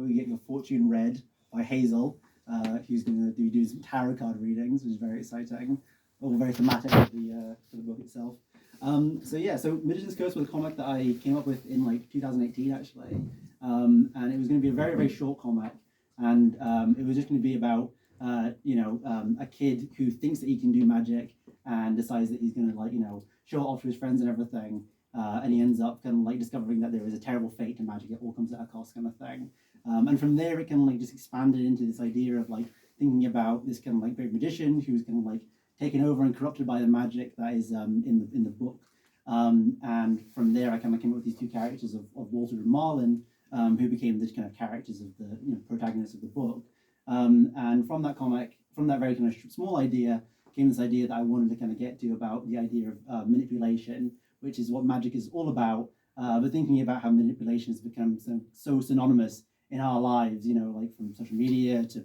where you get your fortune read by Hazel, who's going to be doing some tarot card readings, which is very exciting, all very thematic for the book itself. So Magician's Curse was a comic that I came up with in like 2018 actually, and it was going to be a very, very short comic, and it was just going to be about a kid who thinks that he can do magic and decides that he's going to show it off to his friends and everything, and he ends up kind of like discovering that there is a terrible fate to magic. It all comes at a cost, kind of thing. And from there, it kind of like just expanded into this idea of like thinking about this kind of like great magician who's kind of like taken over and corrupted by the magic that is in the book. And from there, I kind of came up with these two characters of Walter and Marlin, who became the kind of characters of the protagonists of the book. And from that comic, from that very kind of small idea, came this idea that I wanted to kind of get to about the idea of manipulation, which is what magic is all about. But thinking about how manipulation has become so synonymous in our lives, like from social media to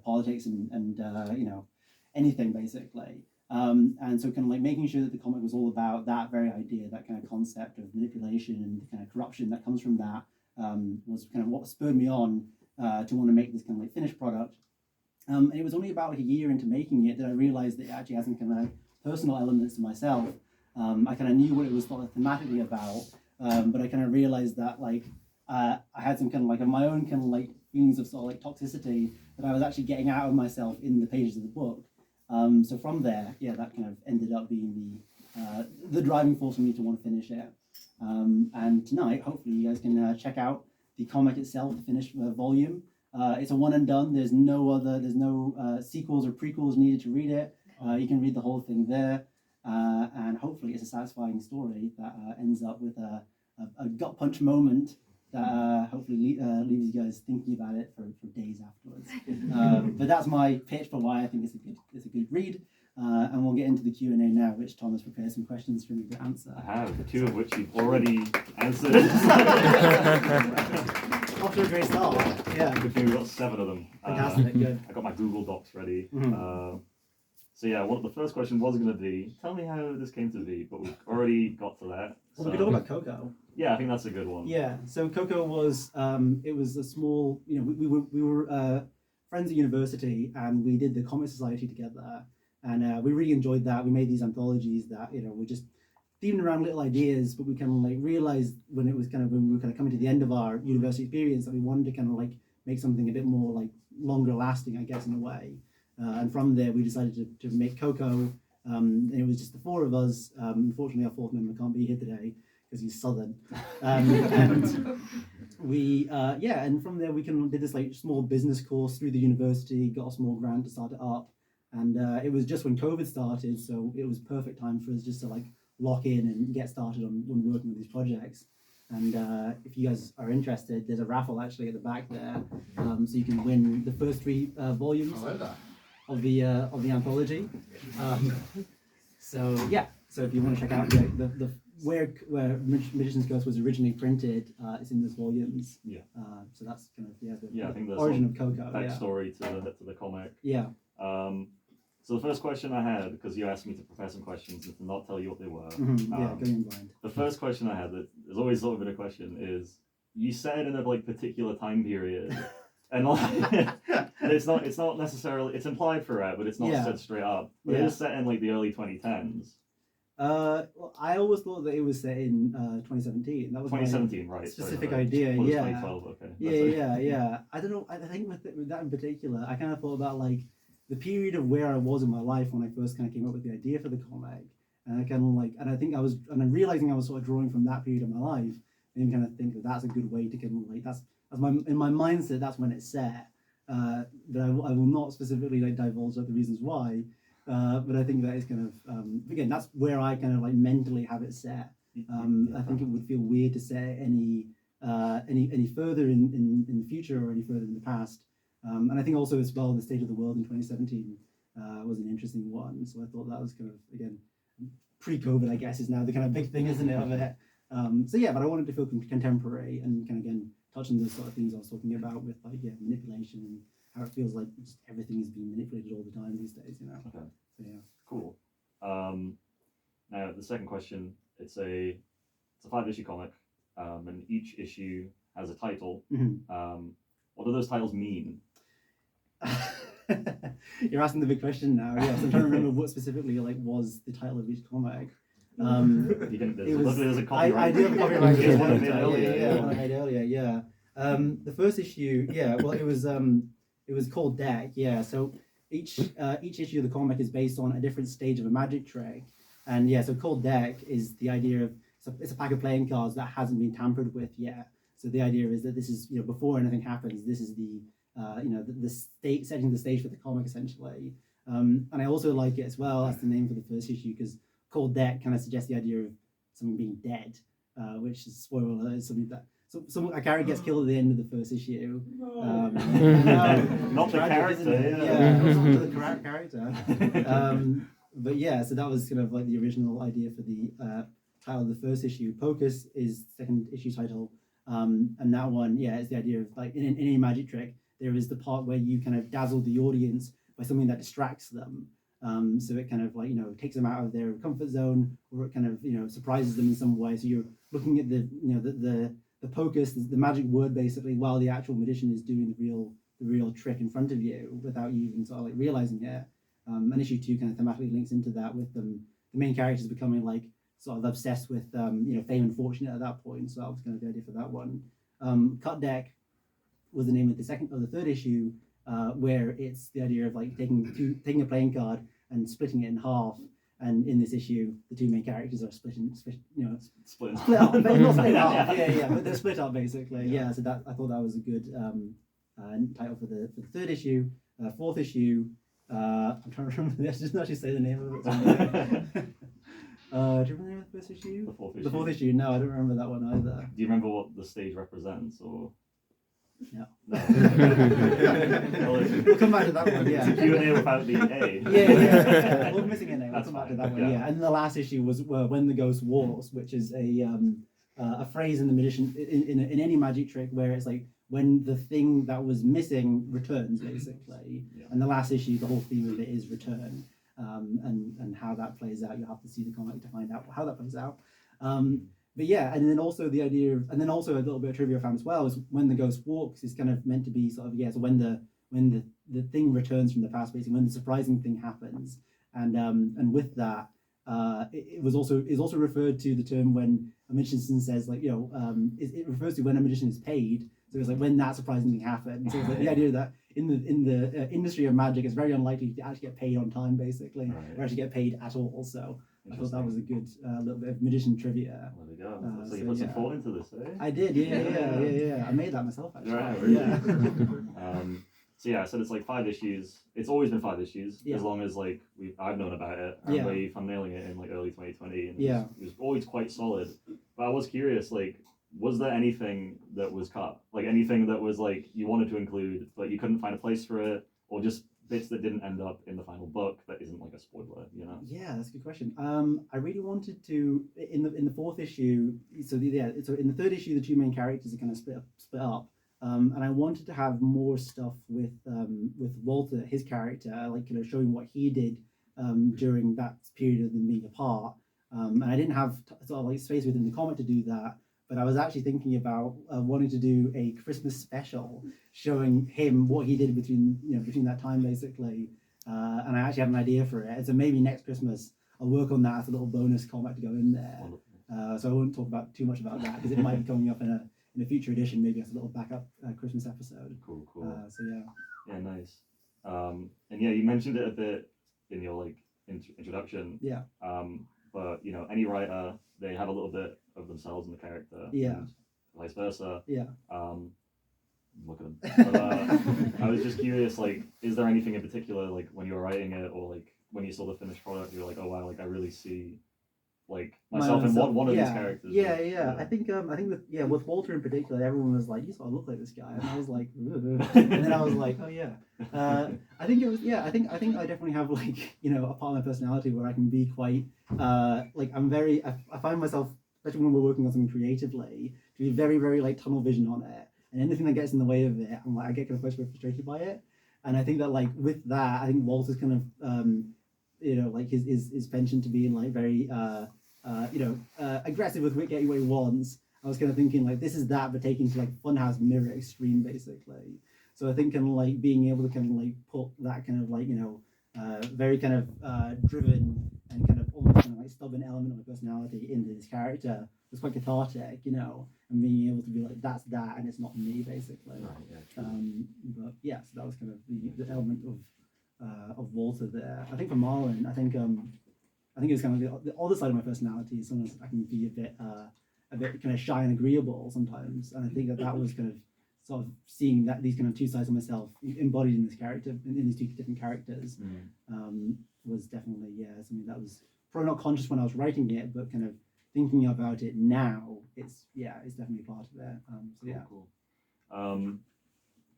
politics and anything basically. And so kind of like making sure that the comic was all about that very idea, that kind of concept of manipulation and the kind of corruption that comes from that, was kind of what spurred me on to want to make this kind of like finished product. And it was only about a year into making it that I realized that it actually has some kind of personal elements to myself. I kind of knew what it was sort of thematically about, but I kind of realized that I had some kind of like of my own kind of like feelings of sort of like toxicity that I was actually getting out of myself in the pages of the book. So from there, that kind of ended up being the driving force for me to want to finish it. And tonight, hopefully, you guys can check out the comic itself, the finished volume. It's a one and done. There's no sequels or prequels needed to read it. You can read the whole thing there, and hopefully, it's a satisfying story that ends up with a gut punch moment that hopefully leaves you guys thinking about it for days afterwards. But that's my pitch for why I think it's a good read. And we'll get into the Q&A now, which Thomas prepared some questions for me to answer. I have, two of which you've already answered. Off to a great start. Yeah. Good thing we've got 7 of them. Fantastic, good. I got my Google Docs ready. Mm-hmm. The first question was going to be, tell me how this came to be, but we've already got to that. Well, we could talk about Coco. Yeah, I think that's a good one. Yeah, so Coco was, it was a small, we were friends at university, and we did the Comic Society together, and we really enjoyed that. We made these anthologies that, were just themed around little ideas, but we kind of like realized when we were kind of coming to the end of our university experience that we wanted to kind of like make something a bit more like longer lasting, I guess, in a way. And from there, we decided to make Coco, and it was just the 4 of us. Unfortunately, our 4th member can't be here today because he's Southern. And we, and from there we did this like small business course through the university, got a small grant to start it up. And it was just when COVID started, so it was perfect time for us just to like lock in and get started on working with these projects. And if you guys are interested, there's a raffle actually at the back there, so you can win the first 3 volumes of the anthology. So if you want to check out the where Magician's Curse was originally printed, it's in those volumes. Yeah. So that's kind of I think the origin of Coco. Backstory to the comic. Yeah. So the first question I had, because you asked me to prepare some questions and to not tell you what they were. Mm-hmm. Going in blind. The first question I had, that there's always sort of been a question, is you set it in a like particular time period, and like it's not necessarily, it's implied throughout, but it's not said straight up. But it is set in like the early 2010s. Well, I always thought that it was set in 2017. That was 2017, right? Specific idea. Well, yeah. 2012. Okay. Yeah. I don't know. I think with that in particular, I kind of thought about like the period of where I was in my life when I first kind of came up with the idea for the comic, and I kind of like, and I think I'm realizing I was sort of drawing from that period of my life, and kind of think that that's a good way to kind of like that's in my mindset, that's when it's set. But I will not specifically like divulge the reasons why. But I think that is kind of again, that's where I kind of like mentally have it set. I think it would feel weird to set any further in the future or any further in the past. And I think also as well, the state of the world in 2017 was an interesting one. So I thought that was kind of, again, pre-COVID, I guess, is now the kind of big thing, isn't it, of it? But I wanted to feel contemporary and kind of, again, touch on those sort of things I was talking about with, like, manipulation and how it feels like just everything is being manipulated all the time these days, Okay. So, yeah. Cool. Now, the second question, it's a 5-issue comic, and each issue has a title. Mm-hmm. do those titles mean? You're asking the big question now. Yes, I'm trying to remember what specifically was the title of each comic. There's a copyright. I do have a copyright. It's one I made earlier. One I made earlier. Yeah. The first issue. Yeah. Well, it was called Deck. Yeah. So each issue of the comic is based on a different stage of a magic trick, and yeah. So called Deck is the idea of it's a pack of playing cards that hasn't been tampered with yet. So the idea is that this is before anything happens. This is the the state setting the stage for the comic essentially. And I also like it as well as the name for the first issue because cold deck kind of suggests the idea of someone being dead, which is spoiler alert, is something that a character gets killed at the end of the first issue. Not the character, not the character. But yeah, so that was kind of the original idea for the title of the first issue. Pocus is second issue title, and that one, it's the idea of in any magic trick, there is the part where you kind of dazzle the audience by something that distracts them. So it kind of takes them out of their comfort zone, or it kind of surprises them in some way. So you're looking at the pocus, the magic word basically, while the actual magician is doing the real trick in front of you without you even sort of realizing it. And issue 2 kind of thematically links into that with the main characters becoming sort of obsessed with fame and fortune at that point. So that was kind of the idea for that one. Cut Deck was the name of the third issue, where it's the idea of taking a playing card and splitting it in half. And in this issue, the two main characters are split up, but not split up. But they're split up basically. Yeah, so that I thought that was a good title for the third issue. Fourth issue, I'm trying to remember. I didn't actually say the name of it. Do you remember the name of the first issue? The fourth issue. No, I don't remember that one either. Do you remember what the stage represents, or? No. We'll come back to that one. Yeah. It's a Q&A without the A. Yeah. We're missing a name. We'll come back to that one. Yeah. Yeah. And the last issue was When the Ghost Walks, which is a phrase in the magician in any magic trick where it's when the thing that was missing returns basically. Yeah. And the last issue, the whole theme of it is return, and how that plays out. You'll have to see the comic to find out how that plays out. But yeah, and then also the idea of, and then also a little bit of trivia I found as well is When the Ghost Walks is kind of meant to be sort of so when the thing returns from the past, basically when the surprising thing happens, and with that, it was also referred to the term when a magician says it refers to when a magician is paid. So it's when that surprising thing happens. So it's the idea that in the industry of magic, it's very unlikely to actually get paid on time, basically, or actually get paid at all. So I thought that was a good little bit of magician trivia. There we go. So you put some thought into this, eh? I did, yeah. I made that myself, actually. Right, really? Yeah. So yeah, I said it's 5 issues. It's always been 5 issues, as long as I've known about it. I remember you nailing it in early 2020, and it was always quite solid. But I was curious, was there anything that was cut? Anything that was you wanted to include, but you couldn't find a place for it, or just bits that didn't end up in the final book that isn't a spoiler, Yeah, that's a good question. I really wanted to in the fourth issue. So in the third issue, the two main characters are kind of split up. And I wanted to have more stuff with Walter, his character, showing what he did during that period of them being apart. And I didn't have space within the comic to do that. But I was actually thinking about wanting to do a Christmas special showing him what he did between that time basically, and I actually have an idea for it. So maybe next Christmas I'll work on that as a little bonus comic to go in there. So I won't talk about too much about that because it might be coming up in a future edition, maybe as a little backup Christmas episode. Cool. So yeah. Yeah, nice. And yeah, you mentioned it a bit in your introduction. Yeah. But any writer, they have a little bit of themselves in the character. Yeah. And vice versa. Yeah. Look at them. But I was just curious, is there anything in particular, when you were writing it, or when you saw the finished product, you're oh wow, I really see myself in one of these characters. Yeah. I think with Walter in particular, everyone was you sort of look like this guy, and I was and then I was oh yeah. I think it was I think I definitely have a part of my personality where I can be quite I'm very I find myself, especially when we're working on something creatively, to be very very tunnel vision on it, and anything that gets in the way of it, I'm I get kind of frustrated by it, and I think that with that, I think Walter's kind of his penchant to being very aggressive with getting what he wants. I was kind of thinking like this is that, but taken to like Funhouse mirror extreme basically. So I think kind of like being able to kind of like put that kind of like very kind of driven and kind of almost kind of like stubborn element of my personality into this character was quite cathartic, and being able to be like that's that and it's not me basically. Right, yeah, But yeah, so that was kind of the element of Walter there. I think for Marlon, I think it was kind of the other side of my personality. Sometimes I can be a bit kind of shy and agreeable sometimes, and I think that was kind of sort of seeing that these kind of two sides of myself embodied in this character, in these two different characters, was definitely something that was probably not conscious when I was writing it, but kind of thinking about it now, it's definitely part of it. Cool.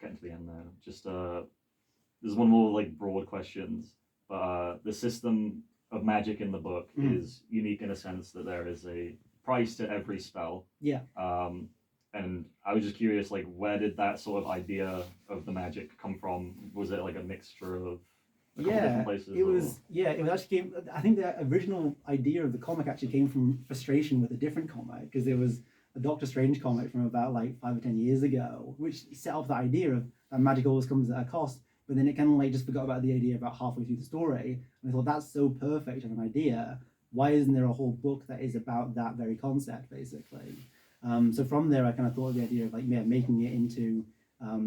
Getting to the end now. Just there's one more like broad questions, but the system of magic in the book is unique in a sense that there is a price to every spell. Yeah. And I was just curious, like, where did that sort of idea of the magic come from? Was it like a mixture of a couple different places? It was actually I think the original idea of the comic actually came from frustration with a different comic, because there was a Doctor Strange comic from about like 5 or 10 years ago, which set up the idea of that magic always comes at a cost, but then it kind of like just forgot about the idea about halfway through the story. And I thought that's so perfect of an idea. Why isn't there a whole book that is about that very concept, basically? So from there, I kind of thought of the idea of like making it into,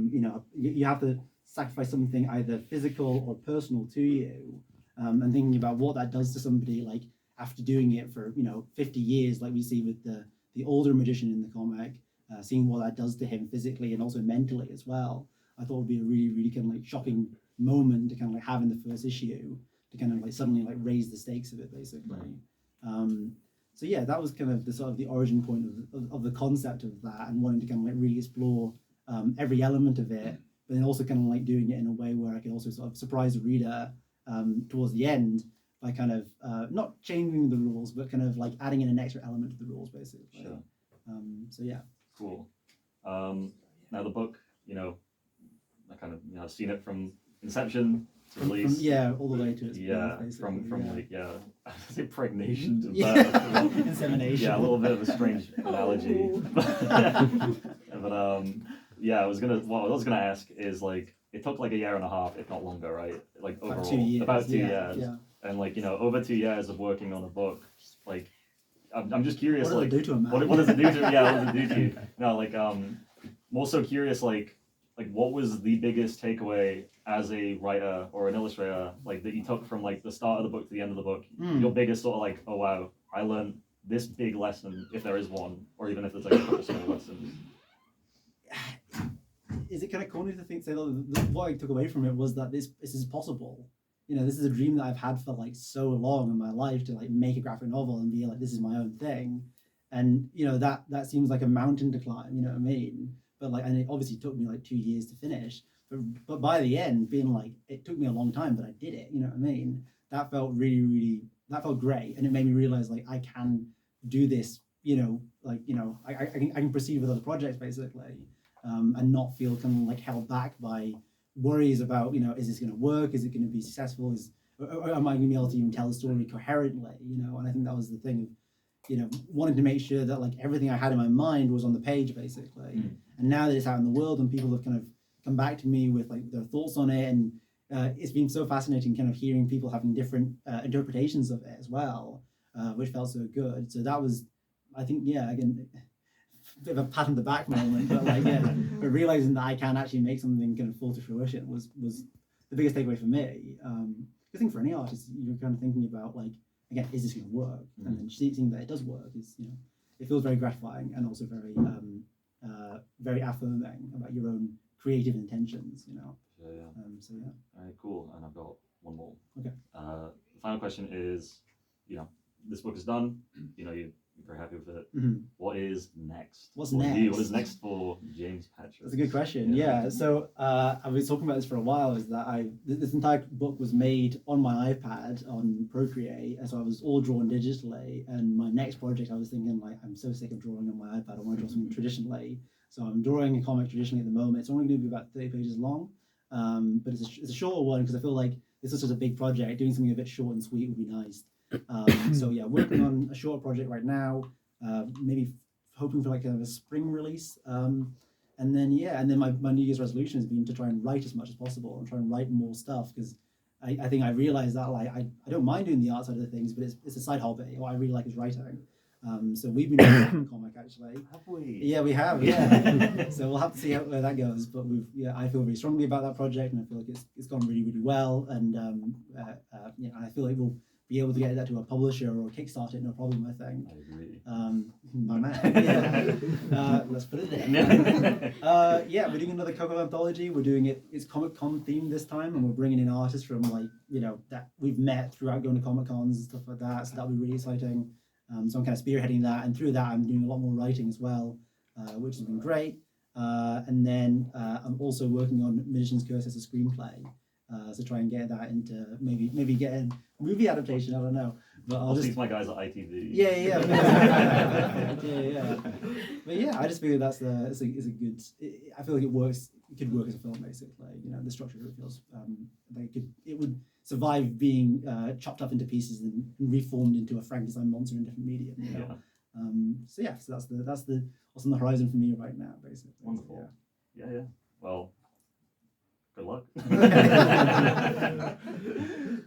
you have to sacrifice something either physical or personal to you, and thinking about what that does to somebody like after doing it for 50 years, like we see with the older magician in the comic, seeing what that does to him physically and also mentally as well. I thought would be a really, really kind of like shocking moment to kind of like have in the first issue to kind of like suddenly like raise the stakes of it, basically. So yeah, that was kind of the sort of the origin point of the concept of that, and wanting to kind of like really explore every element of it, but then also kind of like doing it in a way where I could also sort of surprise the reader towards the end by kind of not changing the rules, but kind of like adding in an extra element to the rules, basically. Sure. So yeah. Cool. Now the book, I kind of I've seen it from inception to release. All the way to its birth, I say impregnation to birth. Insemination. Yeah, a little bit of a strange analogy. But what I was gonna ask is like it took like a year and a half, if not longer, right? Like overall, about 2 years. Yeah. And like over 2 years of working on a book, like I'm just curious, what does it do to a man? What does it do to what does it do to you? No, like I'm also curious, like what was the biggest takeaway as a writer or an illustrator, like that you took from like the start of the book to the end of the book? Your biggest sort of like, oh wow, I learned this big lesson, if there is one, or even if it's like a couple small lessons. Is it kind of corny to say that what I took away from it was that this is possible? This is a dream that I've had for like so long in my life, to like make a graphic novel and be like, this is my own thing. And that seems like a mountain to climb, you know what I mean? But like, and it obviously took me like 2 years to finish, but by the end, being like, it took me a long time, but I did it, you know what I mean? That felt really, really, that felt great. And it made me realize like I can do this, I can proceed with other projects, basically, and not feel kind of like held back by worries about, is this going to work? Is it going to be successful? Or am I going to be able to even tell the story coherently? And I think that was the thing of, wanting to make sure that like everything I had in my mind was on the page, basically. And now that it's out in the world and people have kind of come back to me with like their thoughts on it, and it's been so fascinating kind of hearing people having different interpretations of it as well, which felt so good. So that was, I think, again, a bit of a pat on the back moment, but like, but realizing that I can actually make something kind of fall to fruition was the biggest takeaway for me. I think for any artist, you're kind of thinking about like, again, is this going to work? And then seeing that it does work is, it feels very gratifying and also very, very affirming about your own creative intentions, Yeah. So yeah. All right, cool. And I've got one more. Okay. The final question is, this book is done. You're very happy with it. What is next? What is next for James Patrick? That's a good question. Yeah. So I've been talking about this for a while. Is that this entire book was made on my iPad on Procreate, and so I was all drawn digitally. And my next project, I was thinking like, I'm so sick of drawing on my iPad. I want to draw something traditionally. So I'm drawing a comic traditionally at the moment. It's only going to be about 30 pages long, but it's a shorter one because I feel like this is such a big project. Doing something a bit short and sweet would be nice. So yeah, working on a short project right now, maybe hoping for like kind of a spring release. And then my New Year's resolution has been to try and write as much as possible and try and write more stuff, because I think I realized that like I don't mind doing the art side of the things, but it's a side hobby. What I really like is writing. So we've been doing a comic actually. Have we? Yeah, we have. Yeah. So we'll have to see where that goes. But I feel very strongly about that project, and I feel like it's gone really, really well. And I feel like we'll be able to get that to a publisher or kickstart it, no problem. I think. I agree. My man. Yeah. Let's put it there. We're doing another Coco anthology. We're doing it's Comic Con themed this time, and we're bringing in artists from like that we've met throughout going to Comic Cons and stuff like that. So that'll be really exciting. So I'm kind of spearheading that, and through that I'm doing a lot more writing as well, which has been great. And then I'm also working on Magician's Curse as a screenplay, so try and get that into maybe get a movie adaptation. I don't know, but I'll just my guys at ITV. Yeah. But yeah, I just feel that's it's a good. I feel like it works. It could work as a film basically. The structure of it feels like it would survive being chopped up into pieces and reformed into a Frankenstein monster in different medium. So that's what's on the horizon for me right now, basically. Wonderful. Yeah. Well, good luck.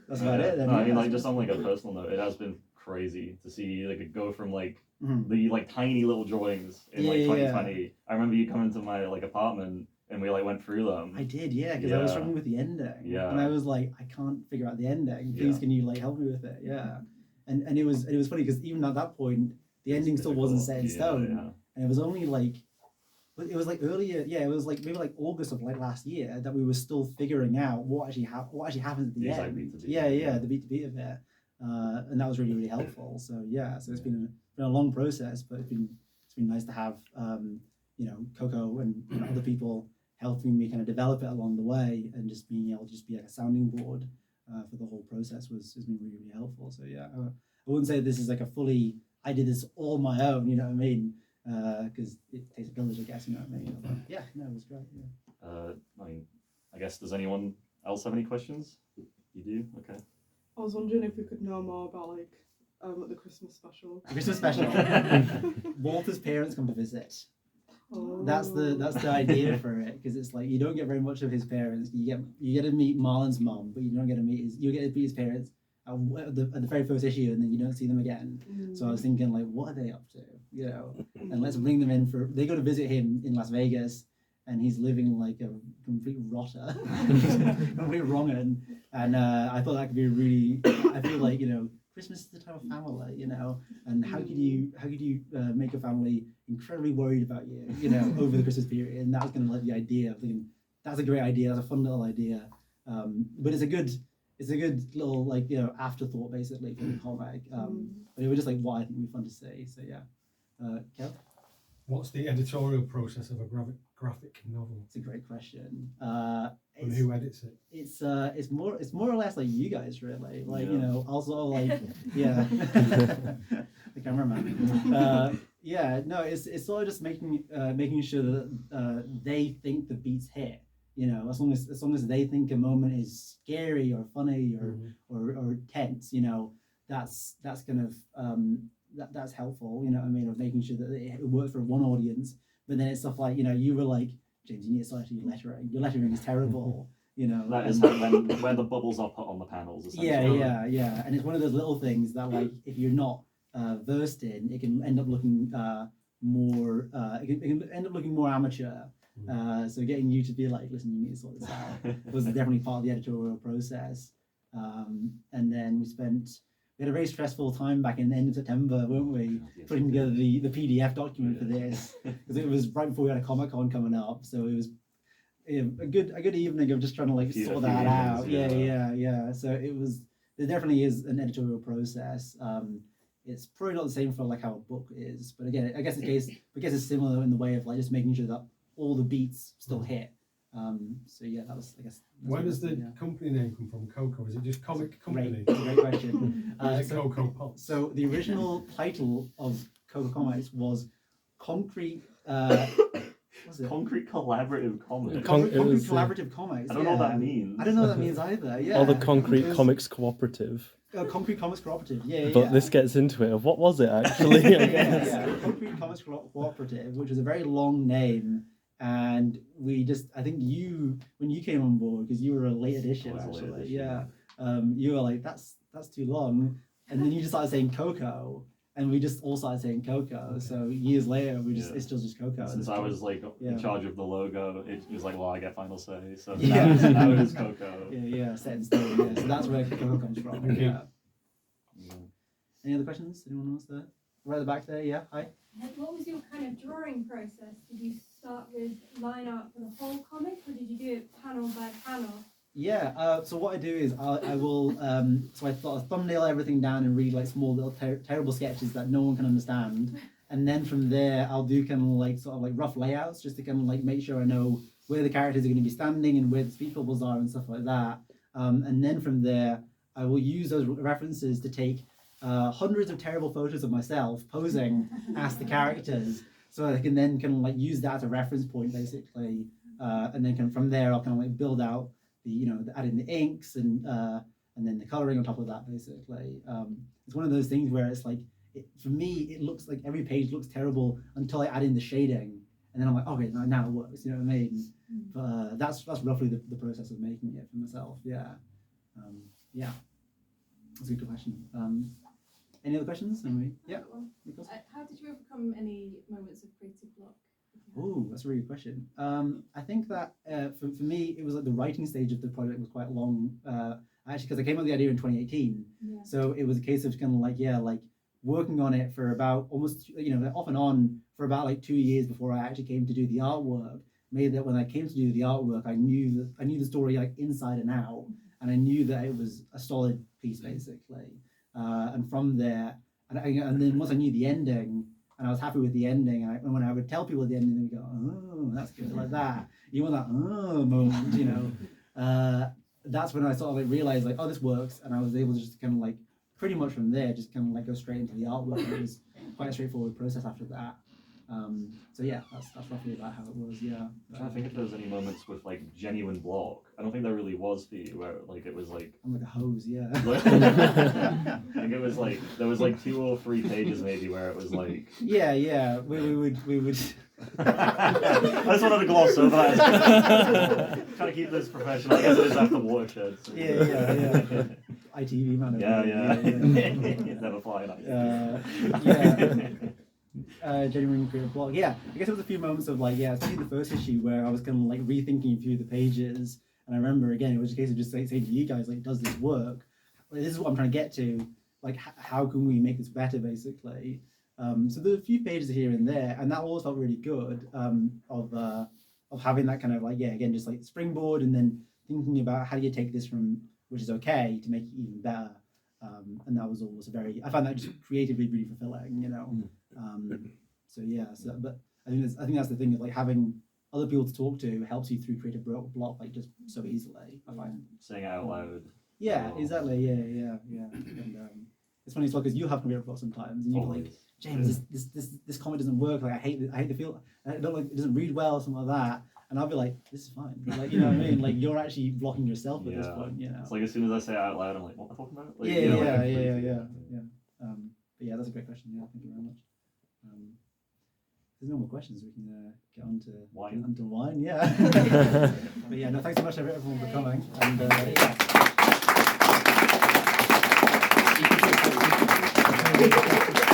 That's about it. Then, no, I mean, like, just on like a personal note, it has been crazy to see like it go from like the like tiny little drawings in 2020. I remember you coming to my like apartment. And we like went through them. I did, because I was struggling with the ending. Yeah. And I was like, I can't figure out the ending. Please, can you like help me with it? Yeah. And it was funny because even at that point, the ending still wasn't set in stone. Yeah. And it was only like, it was like earlier. Yeah, it was like maybe like August of like last year that we were still figuring out what actually happens at the end. The beat to beat of it. And that was really, really helpful. So so it's been a long process, but it's been nice to have Coco and other people helping me kind of develop it along the way, and just being able to just be like a sounding board for the whole process has been really, really helpful. So I wouldn't say this is like I did this all my own, you know what I mean? Because it takes a village, I guess, you know what I mean? But, it was great. I guess, does anyone else have any questions? You do? Okay. I was wondering if we could know more about like the Christmas special. Christmas special. Walter's parents come to visit. Oh. That's the idea for it, because it's like you don't get very much of his parents. You get to meet Marlon's mom, but you don't get to meet his parents at the very first issue, and then you don't see them again. So I was thinking, like, what are they up to? And let's bring them in they go to visit him in Las Vegas, and he's living like a complete rotter, complete wrong'un. And I thought that could be really. I feel like Christmas is the time of family, and how could you make a family incredibly worried about you, over the Christmas period? And that was kind of like the idea of thinking that's a great idea, that's a fun little idea, but it's a good little like afterthought basically for the comic. But it was just like what I think would be fun to see. So Kev? What's the editorial process of a graphic novel? It's a great question. And who edits it? It's more or less like you guys really, like also like the cameraman. It's sort of just making sure that they think the beats hit. As long as they think a moment is scary or funny or tense, that's kind of that's helpful. You know what I mean? Of making sure that it works for one audience. But then it's stuff like you were like, James, you need to start actually lettering. Your lettering is terrible. That is where the bubbles are put on the panels. Essentially. Yeah. And it's one of those little things that like if you're not versed in, it can end up looking more. It can end up looking more amateur. So getting you to be like, listen, you need to sort this out was definitely part of the editorial process. And then we had a very stressful time back in the end of September, weren't we? Yes, putting together the PDF document for this, because it was right before we had a Comic Con coming up. So it was a good evening of just trying to like sort that out. Yeah. So there definitely is an editorial process. It's probably not the same for like how a book is, but again, I guess it's similar in the way of like just making sure that all the beats still hit. That was, I guess. Where does the company name come from? Coco? Is it just comic company? Great question. Coco Pops. So the original title of Coco Comics was Concrete. Concrete Collaborative Comics. Collaborative Comics. I don't know what that means. I don't know what that means either. Yeah. Or the Concrete Comics Cooperative. Concrete Comics Cooperative. Yeah. But this gets into it. What was it actually? I guess. Concrete Comics Cooperative, which was a very long name, and I think when you came on board, because you were a late edition actually. You were like, that's too long, and then you just started saying Coco. And we just all started saying Coco. So years later, it's still just Coco. Since I was like in charge of the logo, it was like, well, I get final say. So now it is Coco. Set in stone. Yeah. So that's where Coco comes from. Yeah. Any other questions? Anyone else there? Right at the back there. Yeah. Hi. What was your kind of drawing process? Did you start with line art for the whole comic, or did you do it panel by panel? Yeah, so what I do is I will, so I thought I'll thumbnail everything down and read like small little terrible sketches that no one can understand. And then from there, I'll do kind of like sort of like rough layouts just to kind of like make sure I know where the characters are going to be standing and where the speed bubbles are and stuff like that. And then from there, I will use those references to take hundreds of terrible photos of myself posing as the characters. So I can then kind of like use that as a reference point basically. And then from there, I'll kind of like build out add in the inks and then the coloring on top of that basically. It's one of those things where it's like, for me, it looks like every page looks terrible until I add in the shading, and then I'm like, okay, now it works. You know what I mean? But that's roughly the process of making it for myself. Yeah, that's a good question. Any other questions? Yeah. How did you overcome any moments of creative block? Oh, that's a really good question. I think that for me, it was like the writing stage of the project was quite long. Actually, because I came up with the idea in 2018, so it was a case of kind of like working on it for about almost off and on for about like 2 years before I actually came to do the artwork. Made that when I came to do the artwork, I knew the story like inside and out, and I knew that it was a solid piece basically. And from there, and then once I knew the ending. And I was happy with the ending. And when I would tell people the ending, they would go, "Oh, that's good," like that. You want that moment, That's when I sort of like realized like, oh, this works, and I was able to just kind of like pretty much from there, just kind of like go straight into the artwork. And it was quite a straightforward process after that. So yeah, that's roughly about how it was. Yeah. I'm trying to think if there was any moments with like genuine block. I don't think there really was for you, where like it was like. I'm like a hose, yeah. I think it was like there was like 2 or 3 pages maybe where it was like. Yeah. We would. I just wanted to gloss over that. Trying to keep this professional. I guess it is after Watershed. So. Yeah. ITV man. Yeah. Never flying. Genuine creative block. Yeah, I guess there was a few moments of like, especially the first issue where I was kind of like rethinking a few of the pages, and I remember again it was a case of just saying to you guys like, does this work? Like, this is what I'm trying to get to. Like, how can we make this better, basically? So there's a few pages here and there, and that always felt really good. Of having that kind of like again just like springboard, and then thinking about how do you take this from which is okay to make it even better. And that was always I found that just creatively really fulfilling, but I think that's the thing is like having other people to talk to helps you through creative block like just so easily. I find saying it out loud. Yeah, exactly. Yeah. And it's funny as well because you have creative block sometimes, and you're like, James, this comic doesn't work. Like I hate the feel. I don't like it doesn't read well, something like that. And I'll be like, this is fine. Like, you know what I mean? Like, you're actually blocking yourself at this point, It's like as soon as I say it out loud, I'm like, what am I talking about? Like, yeah. But yeah, that's a great question. Yeah, thank you very much. If there's no more questions, we can get on to wine. Yeah. But yeah, no, thanks so much everyone for coming. And